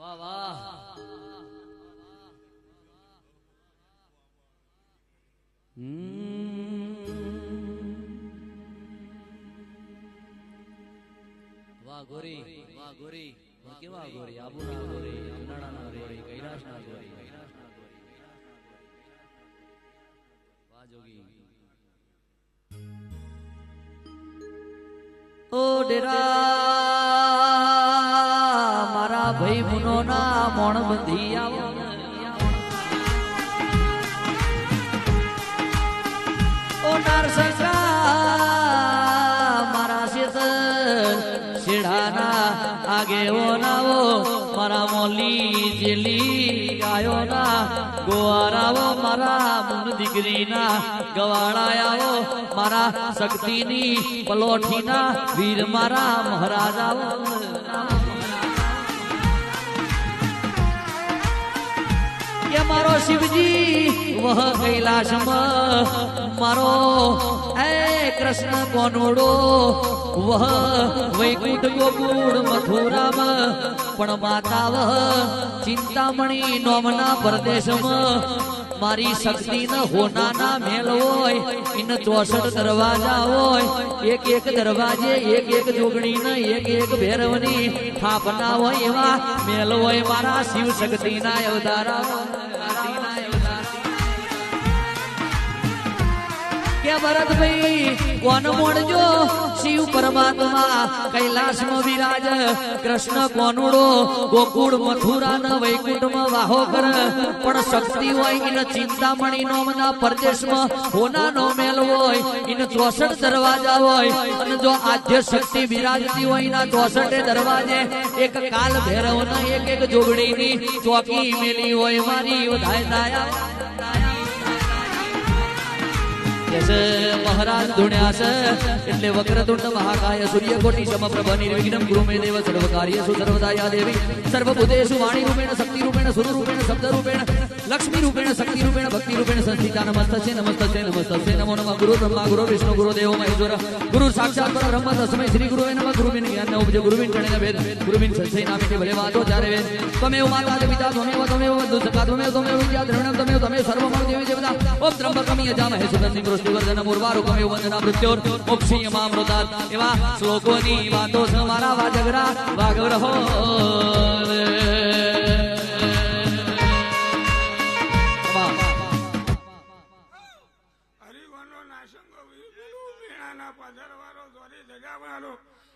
વાહ વાહ વાહ ગોરી કેવા ગોરી આબુના ગોરી અમનાળાના ગોરી કૈલાસના ગોરી વાહ જોગી ઓ ડેરા મારા ભાઈ મુનોના મોણ બંધી આવો ઓ નારસંગા મારા શેત શેઢાના આગેઓનાઓ મારા મોલી જેલી ગાયોના ગોવારાઓ મારા મુન દીકરીના ગવાળાયાઓ મારા શક્તિની પલોઠીના વીર મારા મહારાજાઓ કે મારો શિવજી વહ કૈલાસમાં મારો એ કૃષ્ણ કોનોડો વહ વૈકુંઠ ગોકુળ મથુરામાં પણ માતા વહ ચિંતામણી નોમના પરદેશમાં મારી શક્તિ ન હોનાના મેલ હોય ઇન 64 દરવાજા હોય એક દરવાજે એક જોગણી ન એક ભૈરવની સ્થાપના હોય એવા મેલ હોય મારા શિવ શક્તિના અવતારા કે ભરતભાઈ કોણ મોડજો શિવ પરમાત્મા કૈલાસમાં વિરાજ કૃષ્ણ કોનુડો ગોકુળ મથુરા ન વૈકુંઠમાં વાહો કર પણ શક્તિ હોય ઇન ચિંતામણી નોમના પરદેશમાં હોનાનો મેલ હોય ઇન 64 દરવાજા હોય અને જો આદ્ય શક્તિ વિરાજતી હોય ઇના 64 દરવાજે એક કાલ ભૈરવ ન એક જોગણીની ચોકી મેલી હોય મારી વધાય દાયા મહારાજ ધુણ્યા છે એટલે વક્રતુંડ મહાકાય સૂર્યકોટી સમપ્રભ નિર્વિઘ્નમ ગુરુ મે દેવ સર્વકાર્યેષુ સર્વદા યા દેવી સર્વભૂતેષુ વાણી રૂપેણ શક્તિ રૂપેણ સુર રૂપેણ શબ્દ રૂપેણ લક્ષ્મી રૂપેણ શક્તિ રૂપેણ ભક્તિ રૂપેણ સંસ્થિતા નમસ્તે નમો નમઃ ગુરુ બ્રહ્મા ગુરુ વિષ્ણુ ગુરુ દેવો મહેશ્વર ગુરુ સાક્ષાત પરબ્રહ્મ તસ્મૈ શ્રી ગુરુવે નમઃ ગુરુવિન જ્ઞાન ઉપજ ગુરુવિન ગણેન વેદ ગુરુવિન સંશય નામે ભલે વાતો ચારે વેદ તમેવ માતા પિતા તમેવ વંદુ સખા તમેવ વિદ્યા દ્રવણમ તમેવ સર્વમણ દેવી દેવતા ઓમ ત્રંબકમ યજામહે સુગંધિ વર્ધન મુરવારુ કમેવ વંદના મૃત્યોર મોક્ષીયમામૃતાત એવા શ્લોકોની વાતો છે મારા વાજગરા વાગવરહો હરિવનો નાશંગો વીરુ મેણાના પધરવારો ધોરી જગાવારો